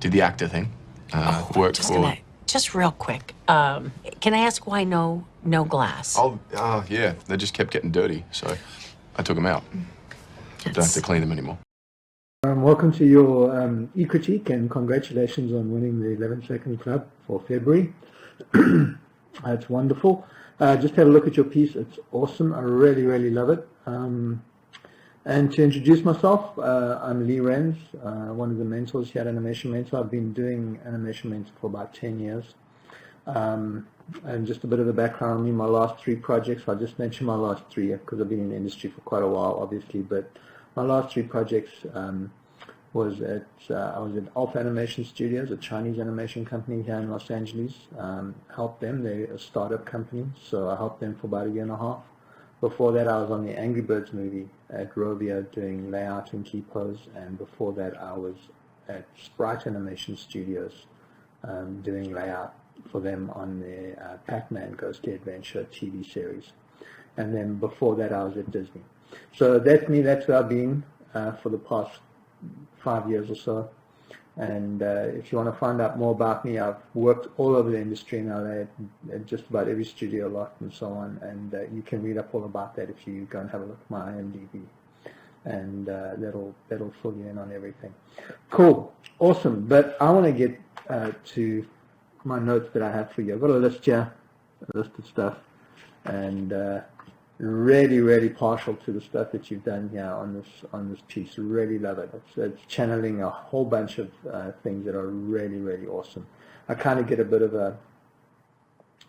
did the actor thing. Worked for... Just real quick, can I ask why no glass? Oh, yeah, they just kept getting dirty, so I took them out. Don't have to clean them anymore. Welcome to your eCritique, and congratulations on winning the 11-second club for February. It's wonderful. Just had a look at your piece. It's awesome. I really, really love it. And to introduce myself, I'm Leigh Rens, one of the mentors here at Animation Mentor. I've been doing Animation Mentor for about 10 years. And just a bit of the background on me, my last 3 projects, I'll just mention my last 3 because I've been in the industry for quite a while, obviously, but my last 3 projects I was at Alpha Animation Studios, a Chinese animation company here in Los Angeles. Helped them. They're a startup company, so I helped them for about 1.5 years. Before that, I was on the Angry Birds movie at Rovio doing layout and key pose, and before that, I was at Sprite Animation Studios doing layout for them on their Pac-Man Ghost Adventure TV series. And then before that, I was at Disney. So that's me. That's where I've been for the past 5 years or so. And if you want to find out more about me, I've worked all over the industry in LA at just about every studio lot and so on. And you can read up all about that if you go and have a look at my IMDb. And that'll fill you in on everything. Cool. Awesome. But I want to get to my notes that I have for you. I've got a list here, a list of stuff. And really partial to the stuff that you've done here on this piece. Really love it. It's channeling a whole bunch of things that are really awesome. I kind of get a bit of a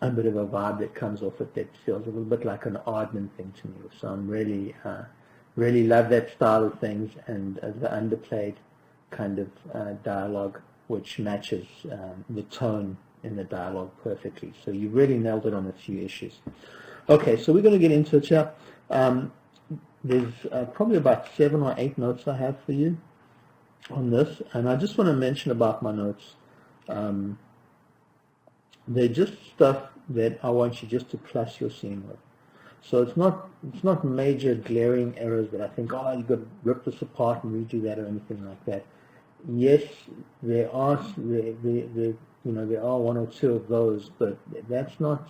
vibe that comes off it that feels a little bit like an Aardman thing to me. So I'm really love that style of things, and the underplayed kind of dialogue, which matches the tone in the dialogue perfectly. So you really nailed it on a few issues. Okay, so we're going to get into it here. There's probably about 7 or 8 notes I have for you on this, and I just want to mention about my notes. They're just stuff that I want you just to plus your scene with. So it's not major glaring errors that I think, oh, you've got to rip this apart and redo that or anything like that. Yes, there are there are 1 or 2 of those, but that's not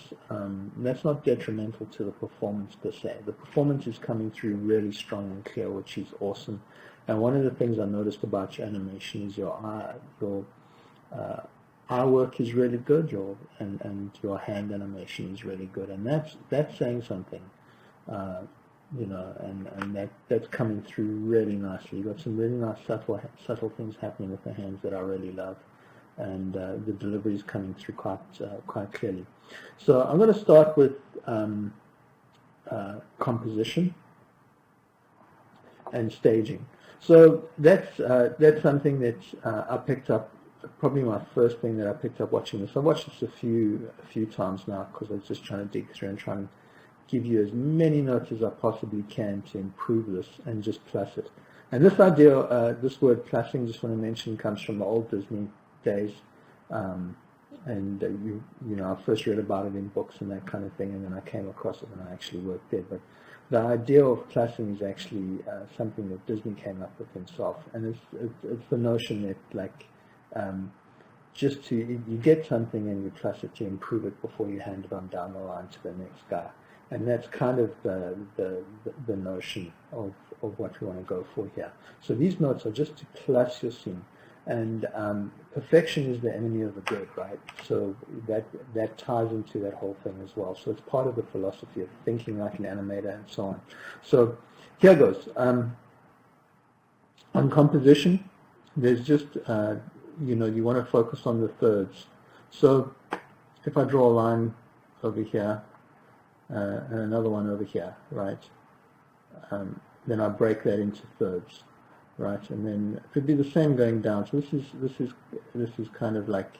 detrimental to the performance per se. The performance is coming through really strong and clear, which is awesome. And one of the things I noticed about your animation is your eye work is really good, and your hand animation is really good, and that's saying something. And that's coming through really nicely. You've got some really nice subtle things happening with the hands that I really love, and the delivery is coming through quite clearly. So I'm going to start with composition and staging. So that's something that I picked up. Probably my first thing that I picked up watching this. I've watched this a few times now because I was just trying to dig through and trying to give you as many notes as I possibly can to improve this and just plus it. And this idea, this word plussing, just want to mention, comes from the old Disney days. I first read about it in books and that kind of thing, and then I came across it when I actually worked there. But the idea of plussing is actually something that Disney came up with himself, and it's the notion that you get something and you plus it to improve it before you hand it on down the line to the next guy. And that's kind of the notion of what we want to go for here. So these notes are just to plus your scene. And perfection is the enemy of the good, right? So that ties into that whole thing as well. So it's part of the philosophy of thinking like an animator and so on. So here goes. On composition, there's just, you want to focus on the thirds. So if I draw a line over here, and another one over here, right? Then I break that into thirds, right? And then it could be the same going down. So this is kind of like,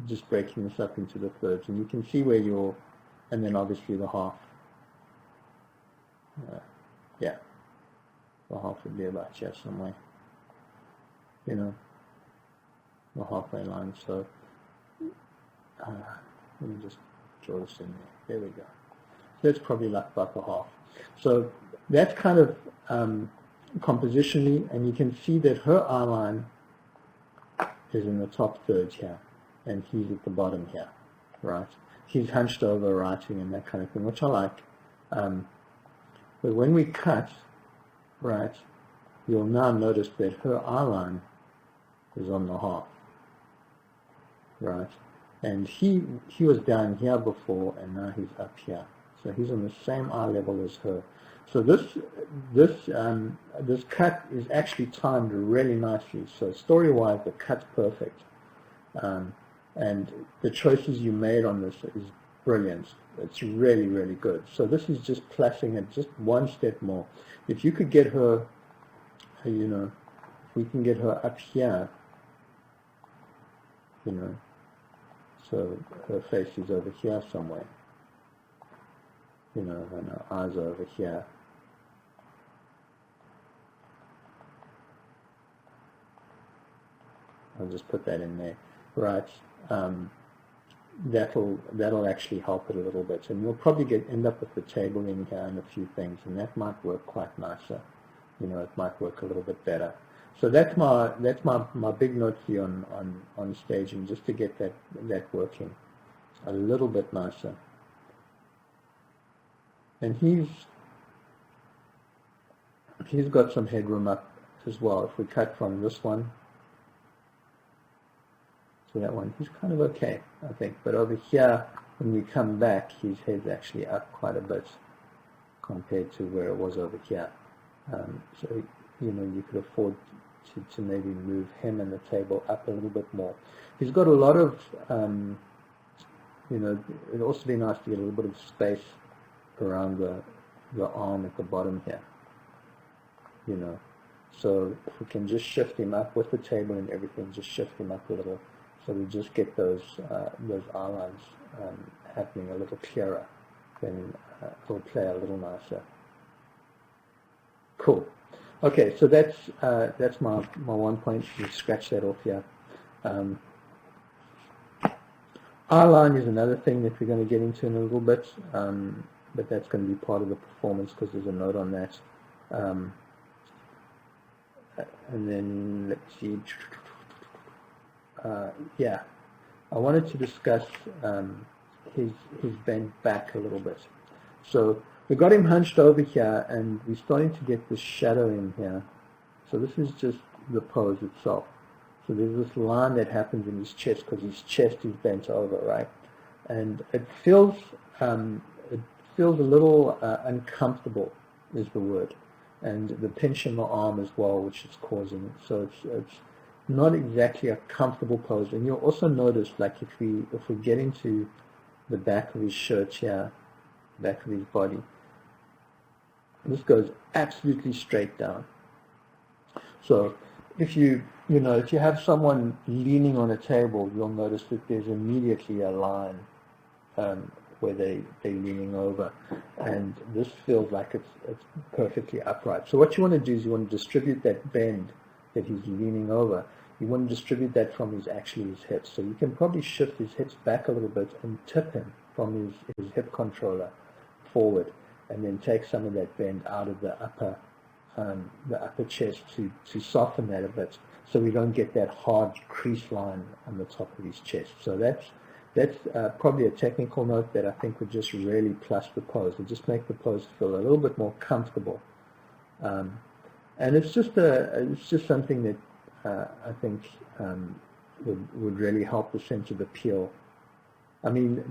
just breaking this up into the thirds, and you can see where and then obviously the half. The half would be about here somewhere. The halfway line. So. Let me just draw this in there. There we go. So that's probably like about the half. So that's kind of compositionally, and you can see that her eye line is in the top third here, and he's at the bottom here, right? He's hunched over writing and that kind of thing, which I like. But when we cut, right, you'll now notice that her eye line is on the half, right? And he was down here before, and now he's up here. So he's on the same eye level as her. So this cut is actually timed really nicely. So story-wise, the cut's perfect. And the choices you made on this is brilliant. It's really, really good. So this is just placing it just one step more. If you could get her, you know, if we can get her up here, you know, so her face is over here somewhere, you know, and her eyes are over here. I'll just put that in there, right? That'll actually help it a little bit, and you'll probably end up with the table in here and a few things, and that might work quite nicer. You know, it might work a little bit better. So that's my big note for you on staging, just to get that working a little bit nicer. And he's got some headroom up as well. If we cut from this one to that one, he's kind of okay, I think. But over here, when we come back, his head's actually up quite a bit compared to where it was over here. So, you know, you could afford to maybe move him and the table up a little bit more. He's got a lot of, you know, it'd also be nice to get a little bit of space around the arm at the bottom here, you know. So if we can just shift him up with the table and everything, just shift him up a little, so we just get those eye lines happening a little clearer, then it'll play a little nicer. Cool. Okay, so that's my 1 point. You scratch that off here. Eye line is another thing that we're going to get into in a little bit, but that's going to be part of the performance because there's a note on that. And then let's see. Yeah, I wanted to discuss his bent back a little bit. So we got him hunched over here, and we're starting to get this shadow in here. So this is just the pose itself. So there's this line that happens in his chest because his chest is bent over, right? And it feels a little uncomfortable, is the word, and the pinch in the arm as well, which is causing it. So it's not exactly a comfortable pose. And you'll also notice, like if we get into the back of his shirt here, back of his body, this goes absolutely straight down. So if you have someone leaning on a table, you'll notice that there's immediately a line where they're leaning over, and this feels like it's perfectly upright. So what you want to do is you want to distribute that bend that he's leaning over. You want to distribute that from his hips. So you can probably shift his hips back a little bit and tip him from his hip controller forward, and then take some of that bend out of the upper chest to soften that a bit, so we don't get that hard crease line on the top of his chest. So that's probably a technical note that I think would just really plus the pose. It just make the pose feel a little bit more comfortable. And it's just something that I think would really help the sense of appeal. I mean,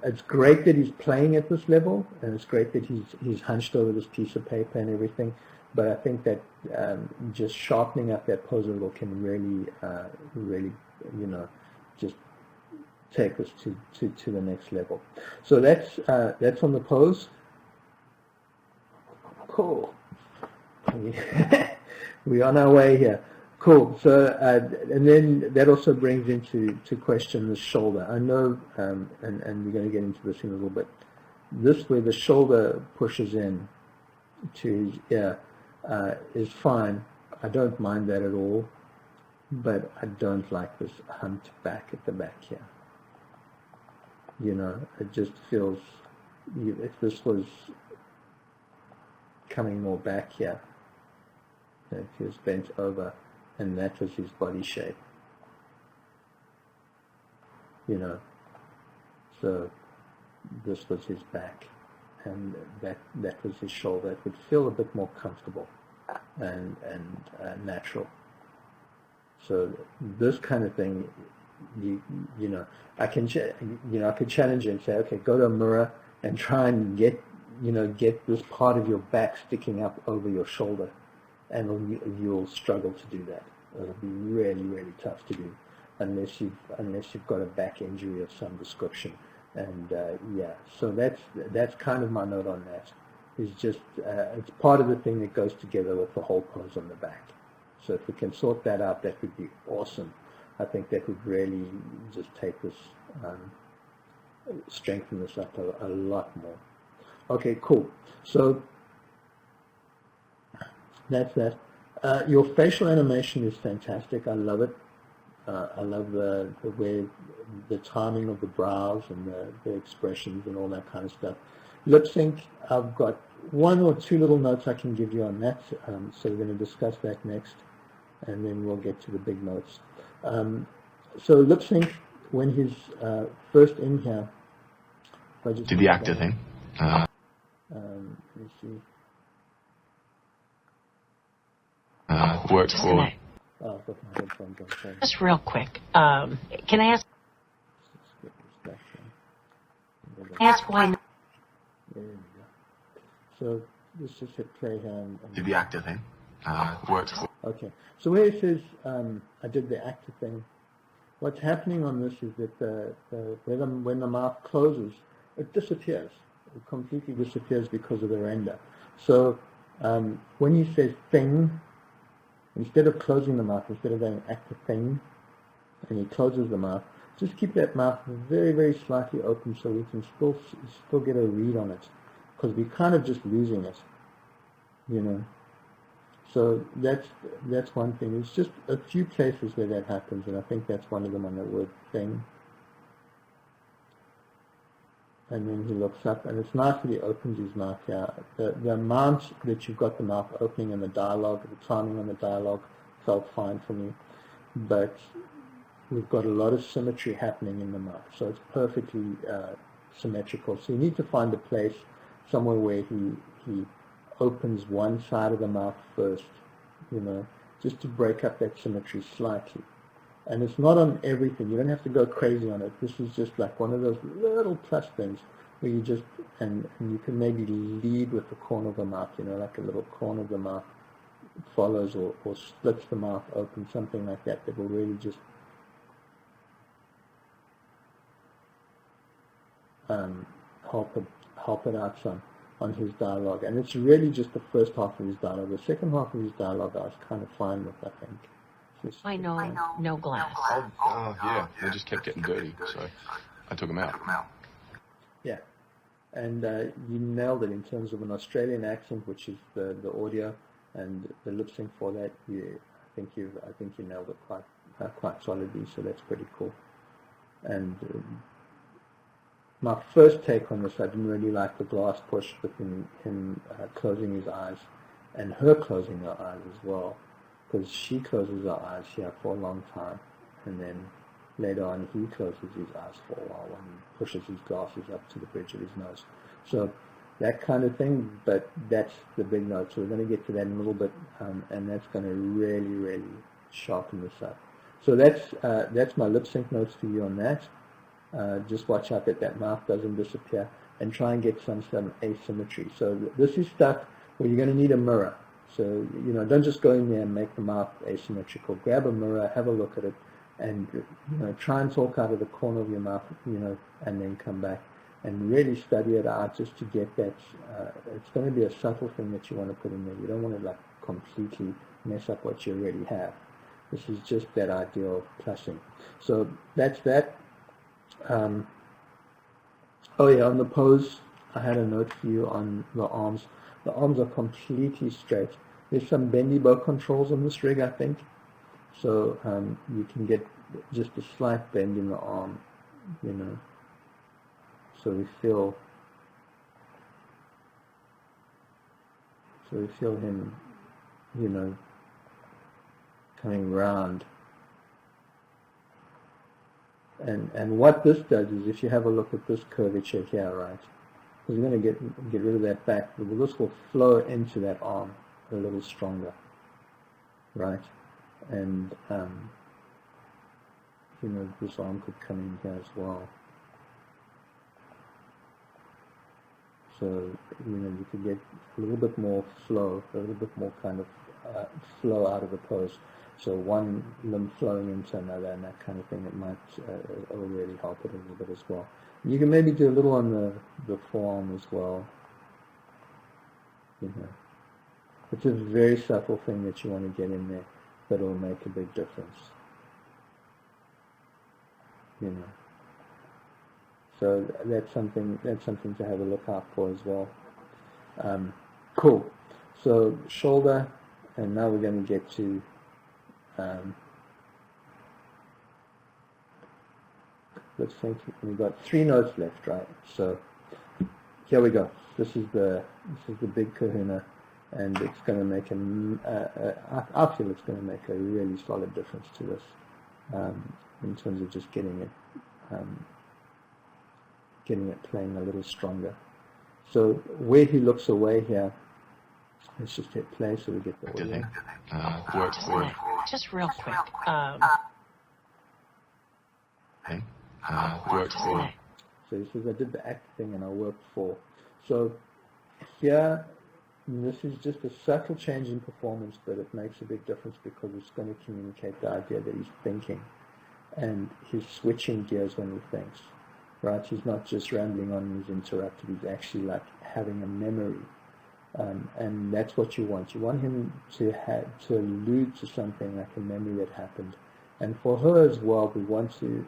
it's great that he's playing at this level, and it's great that he's hunched over this piece of paper and everything. But I think that just sharpening up that pose a little can really, just take us to the next level. So that's on the pose. Cool. We're on our way here. Cool. So, and then that also brings into question the shoulder. I know, and we're going to get into this in a little bit. This where the shoulder pushes in to his ear is fine. I don't mind that at all, but I don't like this humped back at the back here. It just feels, if this was coming more back here, Okay, he was bent over, and that was his body shape. You know, so this was his back, and that was his shoulder. It would feel a bit more comfortable and natural. So this kind of thing, you know, I can I could challenge you and say, okay, go to a mirror and try and get this part of your back sticking up over your shoulder, and you'll struggle to do that. It'll be really, really tough to do unless you've got a back injury of some description. And so that's kind of my note on that. Is just it's part of the thing that goes together with the whole pose on the back. So if we can sort that out, that would be awesome. I think that would really just take this, strengthen this up a lot more. Okay, cool. So that's that. Your facial animation is fantastic. I love it. I love the way the timing of the brows and the expressions and all that kind of stuff. Lip sync, I've got one or two little notes I can give you on that. So we're going to discuss that next, and then we'll get to the big notes. So lip sync, when he's first in here, if I just Do the actor thing. let me see. Worked for. Oh, I've got my headphones on. Sorry. Just real quick, can I ask why no? There we go. So let's just hit play here. And Do the actor thing. Worked for. okay. So where it says I did the actor thing, what's happening on this is that when the mouth closes, it disappears. It completely disappears because of the render. So when he says thing, instead of closing the mouth, instead of going actor thing, and he closes the mouth, just keep that mouth very, very slightly open so we can still get a read on it, because we're kind of just losing it, you know. So that's one thing. It's just a few places where that happens, and I think that's one of them on the word thing. And then he looks up, and it's nice that he opens his mouth here. The amount that you've got the mouth opening in the dialogue, the timing on the dialogue felt fine for me, but we've got a lot of symmetry happening in the mouth, so it's perfectly symmetrical. So you need to find a place somewhere where he opens one side of the mouth first, you know, just to break up that symmetry slightly. And it's not on everything. You don't have to go crazy on it. This is just like one of those little plus things where you just, and you can maybe lead with the corner of the mouth, you know, like a little corner of the mouth follows or splits the mouth open, something like that, that will really just help it out some on his dialogue. And it's really just the first half of his dialogue. The second half of his dialogue I was kind of fine with, I think. I know, no glass. Yeah, they just kept getting dirty, so I took them out. Yeah, and you nailed it in terms of an Australian accent, which is the audio, and the lip sync for that. I think you nailed it quite solidly. So that's pretty cool. And my first take on this, I didn't really like the glass push between him closing his eyes and her closing her eyes as well. Because she closes her eyes here for a long time, and then later on he closes his eyes for a while when he pushes his glasses up to the bridge of his nose. So that kind of thing, but that's the big note. So we're going to get to that in a little bit, and that's going to really, really sharpen this up. So that's my lip sync notes for you on that. Just watch out that mouth doesn't disappear, and try and get some asymmetry. So this is stuff where you're going to need a mirror. So, you know, don't just go in there and make the mouth asymmetrical. Grab a mirror, have a look at it, and, you know, try and talk out of the corner of your mouth, you know, and then come back and really study it out just to get that. It's going to be a subtle thing that you want to put in there. You don't want to, like, completely mess up what you already have. This is just that idea of plussing. So that's that. Oh, yeah, on the pose, I had a note for you on the arms. The arms are completely straight. There's some bendy bow controls on this rig, I think. So you can get just a slight bend in the arm, you know. So we feel him, you know, coming round. And what this does is, if you have a look at this curvature here, right, we're going to get rid of that back. This will flow into that arm a little stronger, right? And you know, this arm could come in here as well. So, you know, you could get a little bit more flow, a little bit more kind of flow out of the pose. So one limb flowing into another and that kind of thing, it might it'll really help it a little bit as well. You can maybe do a little on the forearm as well. You know, it's a very subtle thing that you want to get in there, but it'll make a big difference. You know. So that's something to have a look out for as well. Cool. So shoulder, and now we're going to get to let's think. We've got 3 notes left, right? So here we go. This is the big kahuna, and it's going to make I feel it's going to make a really solid difference to this in terms of just getting it playing a little stronger. So where he looks away here, let's just hit play so we get the audio. Just real quick. Worked for. So he says, I did the act thing and I worked for. So here, this is just a subtle change in performance, but it makes a big difference because it's going to communicate the idea that he's thinking. And he's switching gears when he thinks. Right? He's not just rambling on and he's interrupted. He's actually like having a memory. And that's what you want. You want him to allude to something like a memory that happened. And for her as well, we want her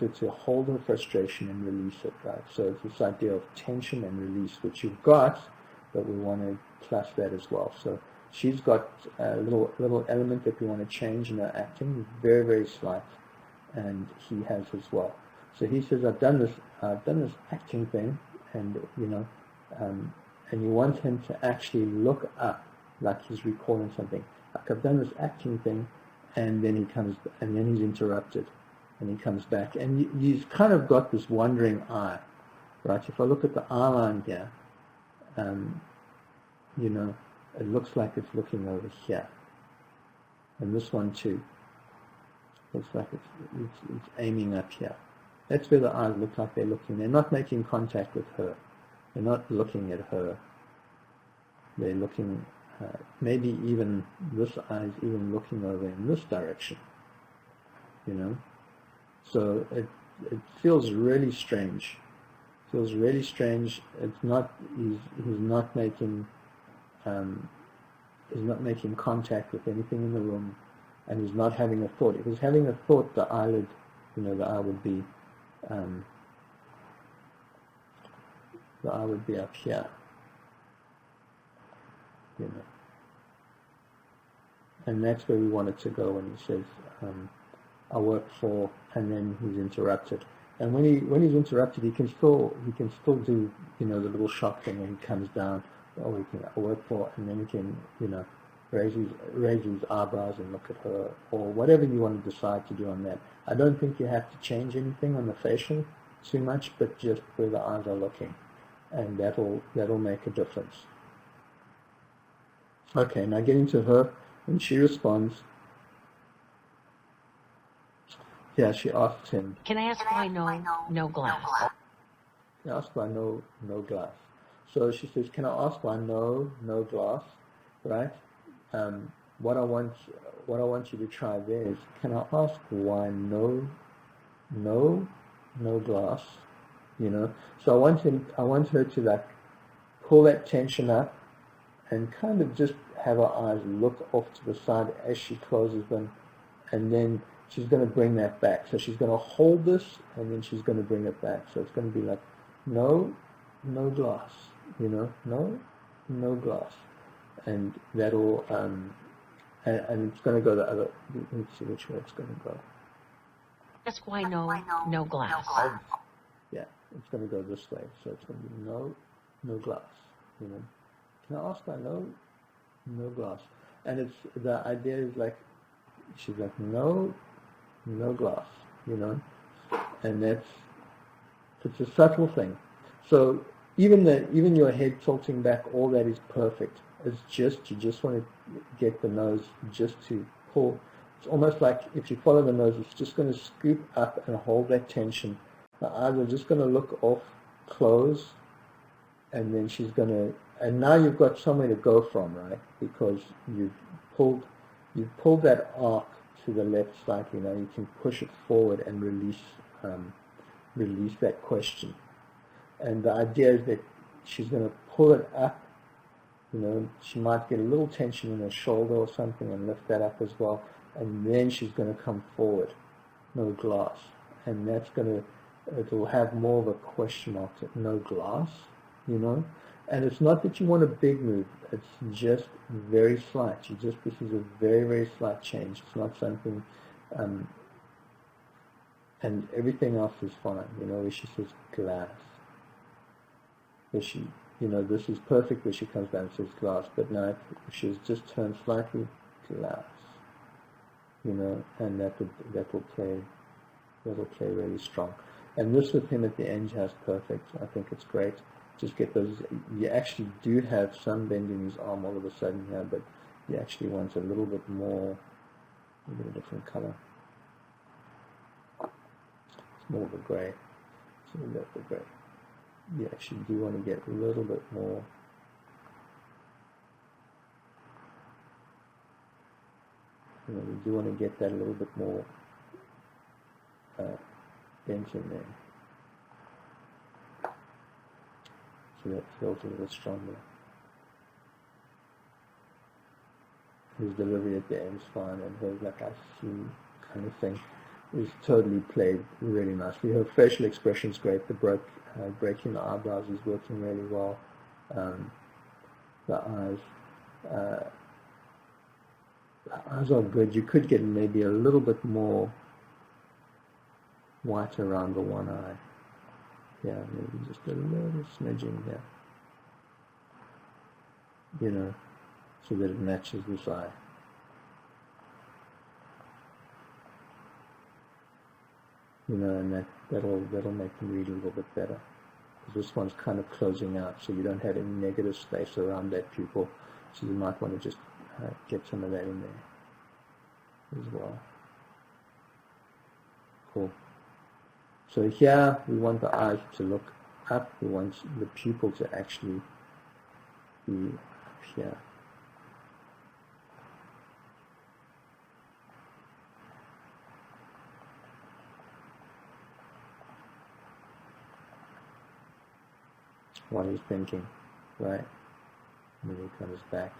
to hold her frustration and release it, right? So it's this idea of tension and release, which you've got, but we want to plus that as well. So she's got a little element that we want to change in her acting, very, very slight, and he has as well. So he says, I've done this acting thing, and you know, and you want him to actually look up, like he's recalling something. Like, I've done this acting thing, and then he's interrupted, and he comes back, and he's kind of got this wandering eye, right? If I look at the eye line here, you know, it looks like it's looking over here, and this one too. Looks like it's aiming up here. That's where the eyes look like they're looking. They're not making contact with her. They're not looking at her. They're looking, maybe even this eye is even looking over in this direction. You know? So it feels really strange. It's not, he's not making contact with anything in the room. And he's not having a thought. If he's having a thought, the eyelid, you know, the eye would be up here, you know. And that's where we want it to go when he says, I work for, and then he's interrupted. And when he's interrupted, he can still do, you know, the little shock thing when he comes down. Oh, he can, I work for, and then he can, you know, raise his eyebrows and look at her, or whatever you want to decide to do on that. I don't think you have to change anything on the facial too much, but just where the eyes are looking, and that'll make a difference. Okay, now getting to her, and she responds. Yeah, she asks him. Can I ask why no glass? She asks why no glass. So she says, can I ask why no glass, right? What I want you to try there is, can I ask why no glass, you know? So I want her to like pull that tension up and kind of just have her eyes look off to the side as she closes them, and then she's going to bring that back. So she's going to hold this, and then she's going to bring it back. So it's going to be like, no glass, you know, no glass. And that'll, and it's going to go the other, let's see which way it's going to go. Ask why no glass. Yeah, it's going to go this way. So it's going to be no glass, you know. Can I ask why no glass? And it's, the idea is like, she's like, no glass, you know, and it's a subtle thing. So even your head tilting back, all that is perfect. It's just, you just want to get the nose just to pull. It's almost like if you follow the nose, it's just going to scoop up and hold that tension. The eyes are just going to look off, close, and then she's going to, and now you've got somewhere to go from, right? Because you've pulled that arc to the left slightly. Now you can push it forward and release that question. And the idea is that she's going to pull it up. You know, she might get a little tension in her shoulder or something and lift that up as well. And then she's going to come forward, no glass. And that's going to, it'll have more of a question mark, no glass, you know. And it's not that you want a big move. It's just very slight. This is a very, very slight change. It's not something, and everything else is fine. You know, where she says glass. Where she, you know, this is perfect where she comes down and says glass. But now if she's just turned slightly, glass. You know, and that will play really strong. And this with him at the end has perfect. I think it's great. Just get those. You actually do have some bend in his arm all of a sudden here, but he actually wants a little bit more, maybe a different color. It's more of a grey. It's a little bit of a grey. You actually do want to get a little bit more. You know, you do want to get that a little bit more bent in there. So that feels a little stronger. His delivery at the end is fine, and her like I see kind of thing is totally played really nicely. Her facial expression is great. The breaking the eyebrows is working really well. The eyes are good. You could get maybe a little bit more white around the one eye. Yeah, maybe just a little smidging here. You know, so that it matches this eye. You know, and that'll make them read a little bit better. This one's kind of closing out, so you don't have any negative space around that pupil. So you might want to just get some of that in there as well. Cool. So here we want the eyes to look up. We want the pupil to actually be up here. While he's thinking, right? And then he comes back.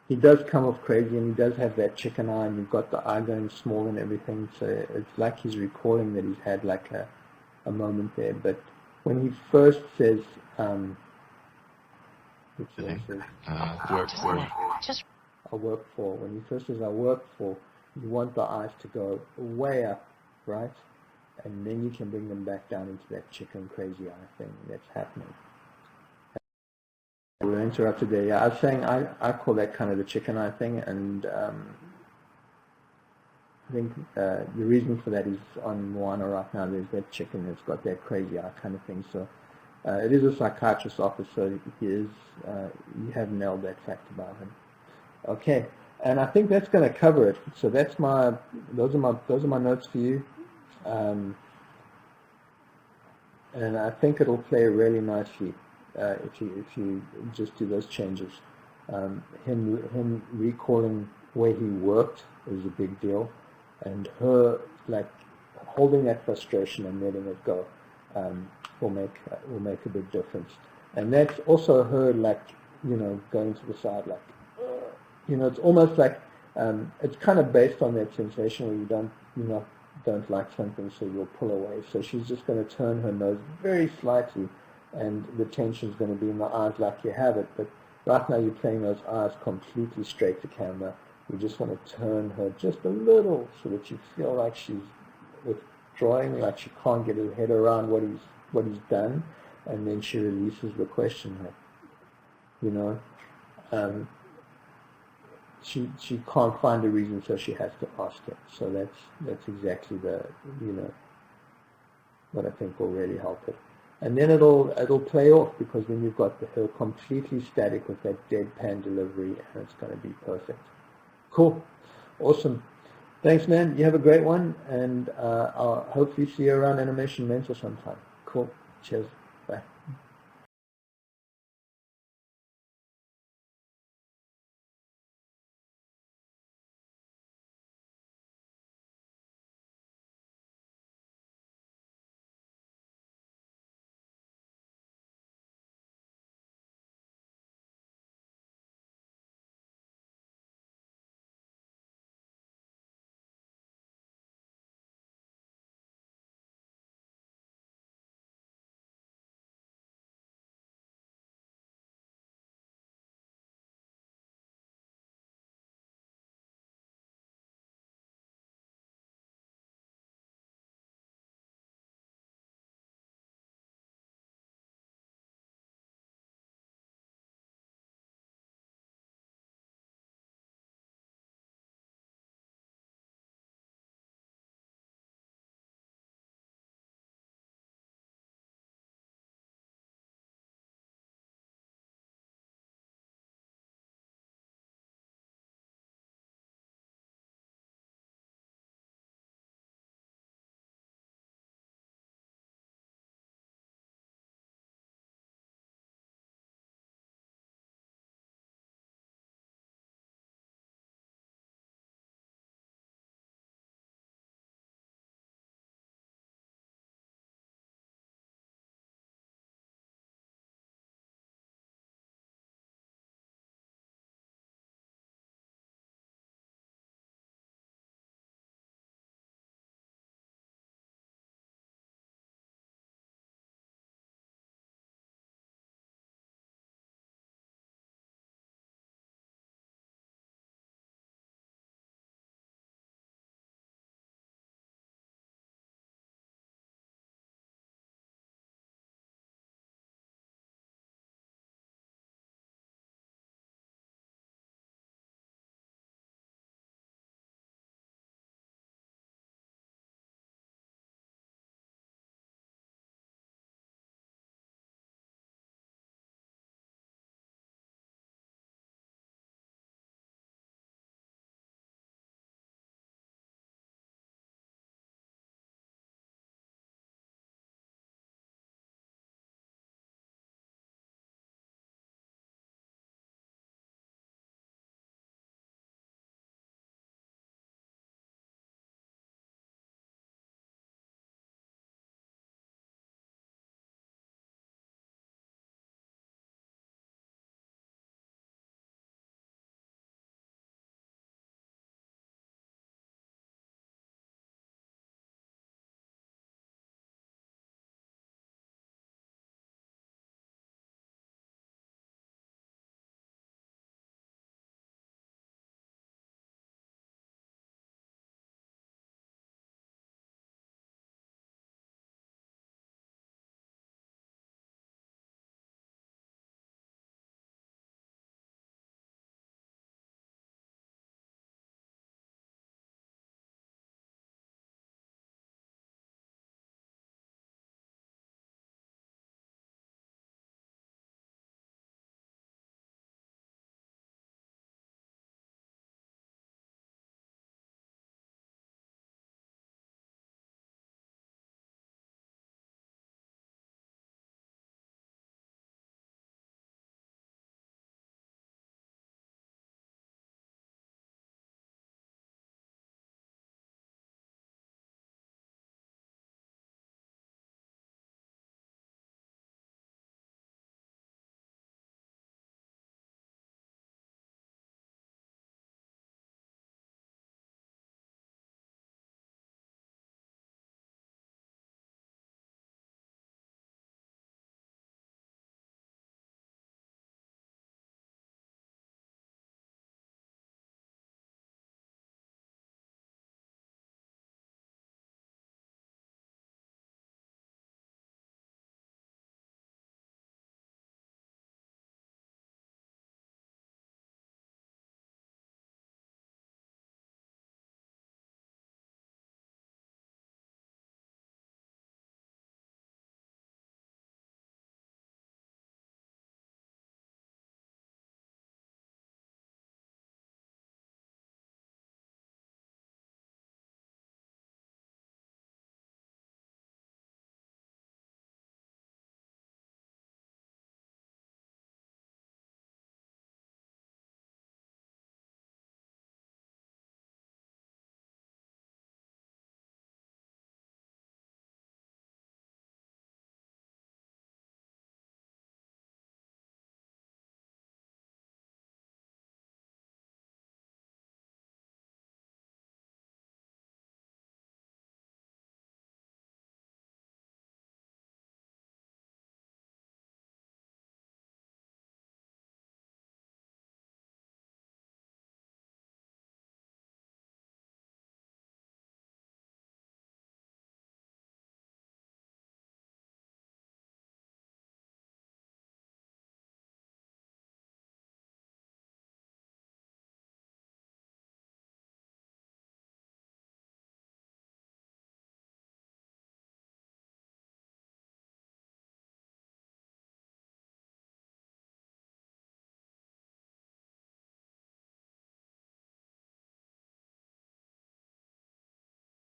He does come off crazy, and he does have that chicken eye, and you've got the eye going small and everything, so it's like he's recalling that he's had like a moment there. But when he first says, I work for, when he first says I work for, you want the eyes to go way up, right? And then you can bring them back down into that chicken crazy eye thing that's happening. We were interrupted there. Yeah, I was saying I call that kind of the chicken eye thing, and I think the reason for that is on Moana right now. There's that chicken that's got that crazy eye kind of thing. So it is a psychiatrist's office, so he is. You have nailed that fact about him. Okay, and I think that's going to cover it. So that's those are my notes for you, and I think it'll play really nicely. If you just do those changes, him recalling where he worked is a big deal, and her like holding that frustration and letting it go will make a big difference. And that's also her like going to the side like it's almost like it's kind of based on that sensation where you don't like something, so you'll pull away. So she's just going to turn her nose very slightly. And the tension is going to be in the eyes like you have it, but right now you're playing those eyes completely straight to camera, We just want to turn her just a little so that you feel like she's withdrawing, like she can't get her head around what he's done, and then she releases the question, like, you know, she can't find a reason, so she has to ask it. So that's exactly the, you know, what I think will really help it. And then it'll play off, because then you've got her completely static with that deadpan delivery, and it's going to be perfect. Cool. Awesome. Thanks, man. You have a great one, and I'll hopefully see you around Animation Mentor sometime. Cool. Cheers.